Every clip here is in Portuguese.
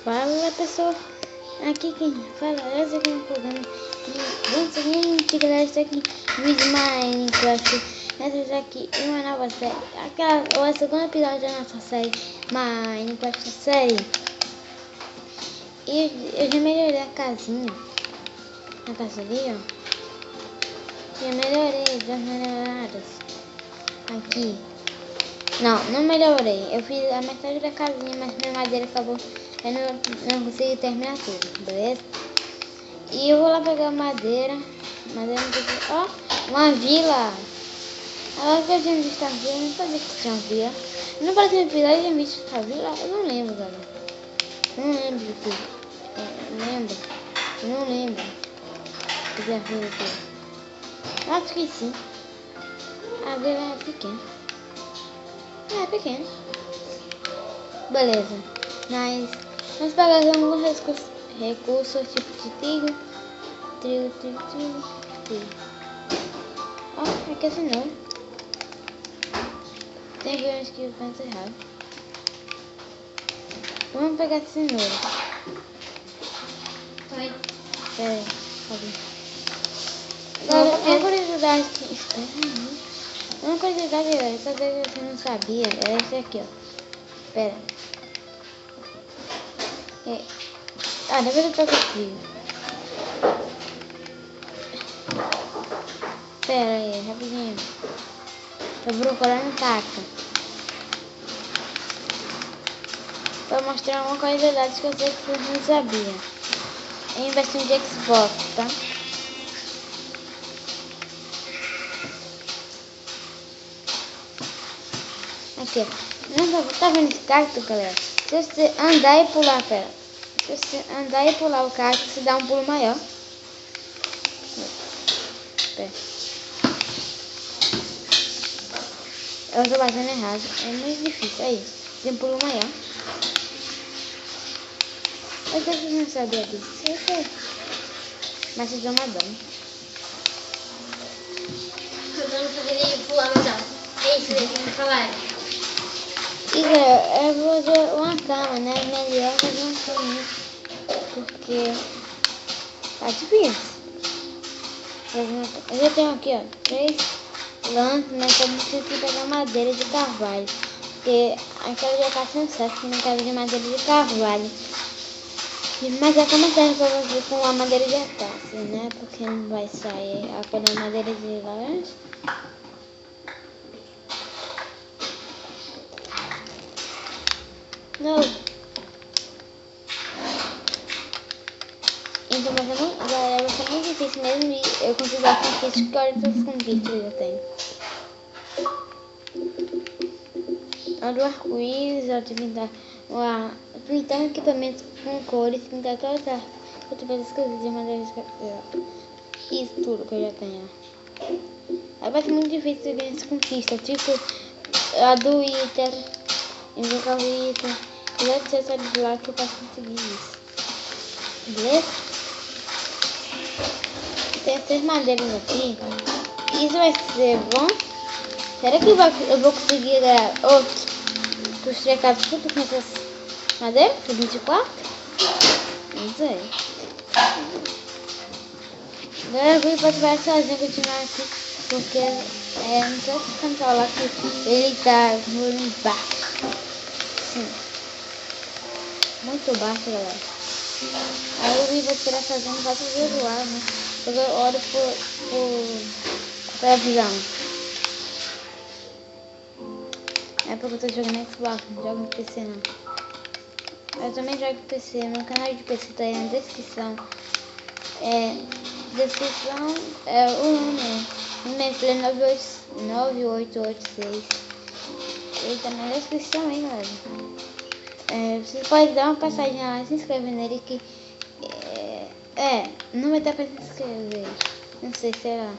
Fala pessoal, aqui quem fala é essa aqui no programa e vamos seguinte galera, está aqui vídeo Minecraft. Essa aqui é uma nova série, é o segundo episódio da nossa série Minecraft série. E eu já melhorei a casinha, a casa ali ó, já melhorei das melhoradas aqui. Não melhorei, eu fiz a metade da casinha, mas minha madeira acabou. Eu não consegui terminar tudo, beleza? E eu vou lá pegar madeira. Madeira não precisa. Ó, uma vila! Agora que eu tinha visto a vila, eu não sabia que tinha uma vila. No próximo episódio eu tinha visto essa vila, eu não lembro, galera. Não lembro de tudo. Eu não lembro. Que já fez aqui. Acho que sim. A vila é pequena. É pequena. Beleza. Mas nós pegamos alguns recursos tipo de trigo. Ó, aqui é cenoura. Tem grãos que eu penso errado. Vamos pegar a cenoura. Oi. Pera aí, agora, uma curiosidade que... Espera aí. Uma curiosidade, essa coisa que você não sabia, é essa aqui, ó. Pera. Depois eu toco aqui. Pera aí, rapidinho. Tô procurando taca. Vou mostrar uma curiosidade que eu sei que você não sabia. Em versão de Xbox, tá? Aqui, ó. Tá vendo esse cacto, galera? Se você andar e pular, pera. Se você andar e pular o cacto, você dá um pulo maior. Pera. Eu tô batendo errado. É muito difícil. Aí, tem um pulo maior. Eu sei que você não sabia disso. Eu sei. Mas você toma dano. Eu não poderia pular mais alto. É isso que eu tenho que falar. E eu vou fazer uma cama, né? Melhor fazer uma cama. Porque tá difícil. Eu já tenho aqui, ó, 3 lãs, mas eu preciso pegar madeira de carvalho. Porque aquela já tá sem certo, não quero de madeira de carvalho. Mas a cama serve pra você com a madeira de acácia, né? Porque não vai sair a cor da madeira de laranja. Não. Então vai ser muito difícil mesmo e eu consigo dar conquistas, porque olha todas as conquistas que eu tenho. A do arco-íris, eu pintar equipamentos com cores, pintar todas as outras coisas de madeira de isso tudo que eu já tenho. Aí vai ser muito difícil ganhar essa conquista, tipo a do Iter, invocar o Iter, e deve ser só de lá que eu posso conseguir isso. Beleza? Tem essas madeiras aqui. Isso vai ser bom. Será que eu vou conseguir construir casa tudo com essas madeiras? Com 24? Não sei. Agora eu vou participar sozinho, continuar aqui. Porque não sei se cantar lá que ele tá muito baixo. Sim. Muito baixo, galera. Aí eu vou tirar fazendo vários visuais, né? Eu olho pra visão. É porque eu tô jogando Xbox, não jogo no PC não. Eu também jogo no PC, meu canal de PC tá aí na descrição. Descrição é o nome. Gameplay 9886. Ele tá na descrição aí, galera. Você pode dar uma passadinha lá, se inscrever nele que não vai dar pra se inscrever. Não sei, será.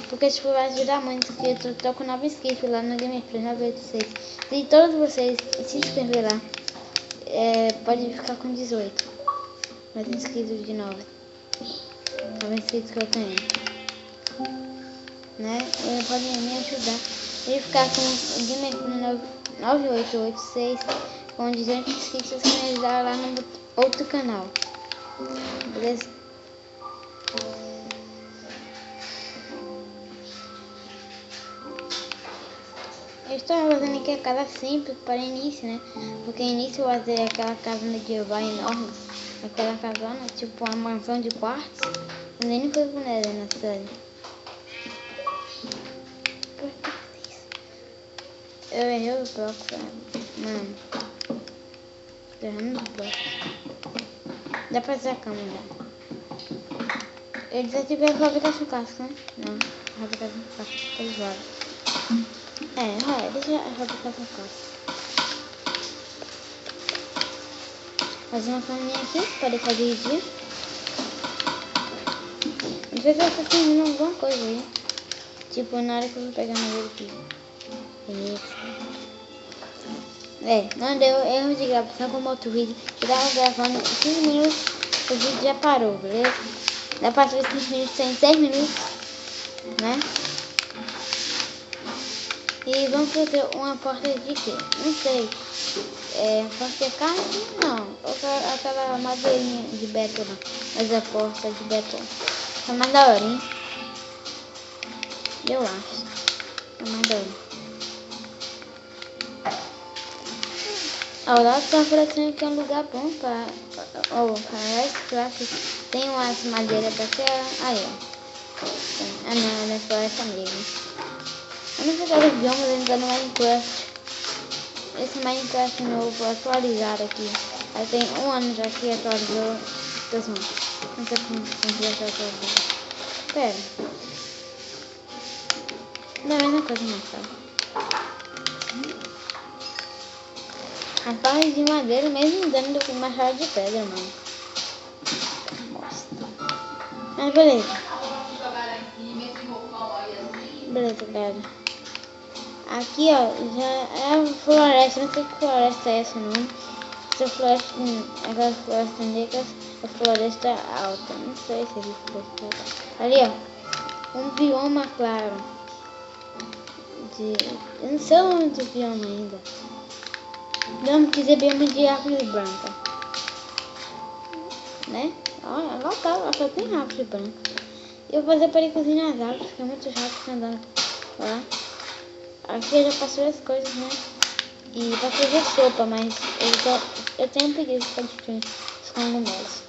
Porque tipo, vai ajudar muito, que eu tô com 9 inscritos lá no Gameplay 986. Se todos vocês se inscrever lá, pode ficar com 18. Mais inscritos de 9. 9 inscritos que eu tenho. Né? E podem me ajudar. E ficar com o Gameplay 9886 com dizendo que esqueci de se finalizar lá no outro canal. Beleza? Eu estou fazendo aqui a casa simples para início, né? Porque início eu vou fazer aquela casa medieval enorme. Aquela casona, tipo uma mansão de quartos. Eu nem fui com ela na série. Eu errei os blocos, mano. Errando os blocos. Dá pra fazer a cama já. Eu desativei a fabricação casca, né? Não, a fabricação casca tá zoada. Deixa a fabricação casca. Fazer uma caminha aqui para deixar de dia. Não sei se eu tô fazendo alguma coisa aí. Tipo, na hora que eu vou pegar madeira aqui. Não deu erro de gravação como outro vídeo. Que tava gravando em 5 minutos, o vídeo já parou, beleza? Dá pra fazer 5 minutos em 6 minutos, né? E vamos fazer uma porta de quê? Não sei. Porta de carne? Não. Ou aquela madeirinha de beton, não. Mas a porta de beton. Tá mais da hora, hein? Eu acho. Tá mais da hora. Ao lado tá oferecendo que é um lugar bom para parece que tem umas madeiras pra ter aí, ó. Não é floresta mesmo. Eu não sei se os biomas ainda no Minecraft. Esse Minecraft novo atualizado aqui. Aí tem um ano já que atualizou. Pessoal, não sei como já atualizou. Pera. Não é a mesma coisa não, tá? As barras de madeira mesmo dando do que machado de pedra, mano. Nossa. Mas beleza. Beleza, galera. Aqui, ó, já é a floresta. Não sei que floresta é essa, não. Essa floresta, aquela floresta negra, a floresta alta. Não sei se é floresta. Ali, ó. Um bioma claro. Eu não sei o nome do bioma ainda. Não quiser bioma de árvore branca. Né? Olha, lá só tem árvore branca. Eu vou fazer para ir cozinhar as árvores, porque é muito chato andando lá. Aqui eu já passei as coisas, né? E pra fazer sopa, mas eu tenho preguiça pra destruir os cogumelos.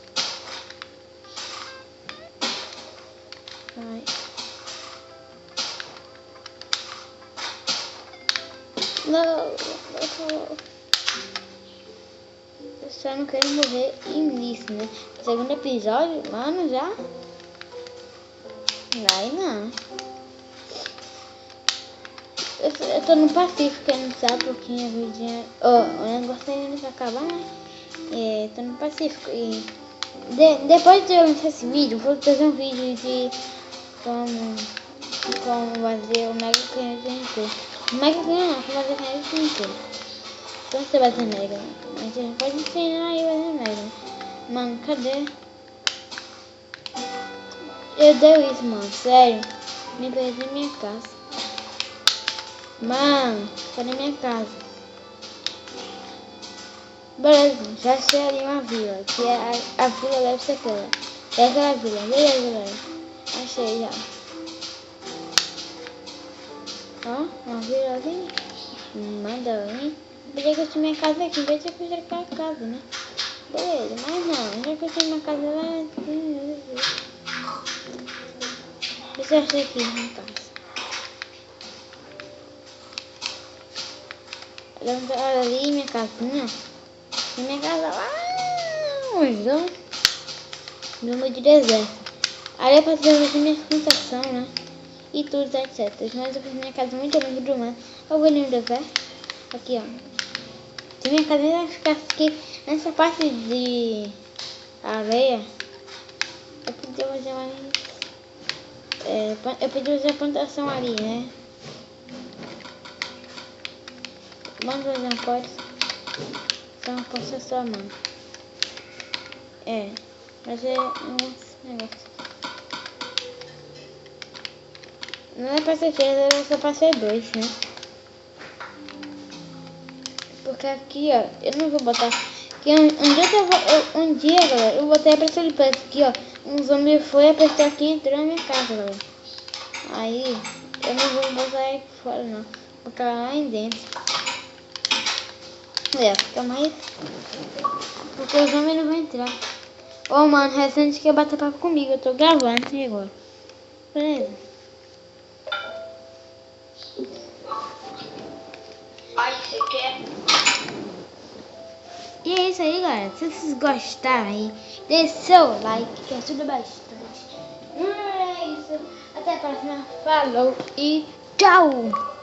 Não. Eu só não quero morrer início, né? Segundo episódio, mano, já. Vai não. Eu tô no Pacífico, quem não sabe, porque a vidinha. O negócio ainda vai acabar, né? Tô no Pacífico e. Depois de eu lançar esse vídeo, vou fazer um vídeo de como fazer o Mega Canhão de RP. O Mega Canhão não, como fazer Canhão de RP. Então você vai ter Mega. A gente pode ensinar aí a fazer Mega. Mano, cadê? Eu dei isso, mano, sério. Me perdi minha casa. Mano, cadê minha casa? Beleza, já achei ali uma vila, que é a vila deve ser aquela. É aquela vila, beleza, galera. Achei já. Ó, uma vilazinha. Manda, hein? Podia que eu tinha minha casa aqui, em vez de eu fazer aquela casa, né? Beleza, mas não, já que eu tinha minha casa lá. Deixa eu achar aqui minha casa. Olha ali minha casinha. E minha casa lá. No meio de deserto. Ali é pra fazer minha plantação, né? E tudo, etc. Mas eu fiz minha casa muito longe do mar. Eu vou no deserto. Aqui, ó. Se minha casa ainda ficasse aqui nessa parte de areia, eu podia fazer mais. Eu podia fazer a plantação ali, né? Vamos fazer uma pode. Só uma poça só, mano. Mas é um negócio. Não é pra ser 3, eu só passei 2, né? Porque aqui, ó, eu não vou botar... Aqui, um dia, galera, eu botei pra ele perto aqui, ó. Um zumbi foi, apertou aqui e entrou na minha casa, galera. Aí, eu não vou botar ele fora, não. Vou botar lá em dentro. Fica mais... Porque os homens não vão entrar. Ô, mano, recente que bater papo comigo. Eu tô gravando aqui agora. Beleza? Ai, você quer? E é isso aí, galera. Se vocês gostaram aí, deixe seu like, que ajuda bastante. É isso. Até a próxima. Falou e tchau!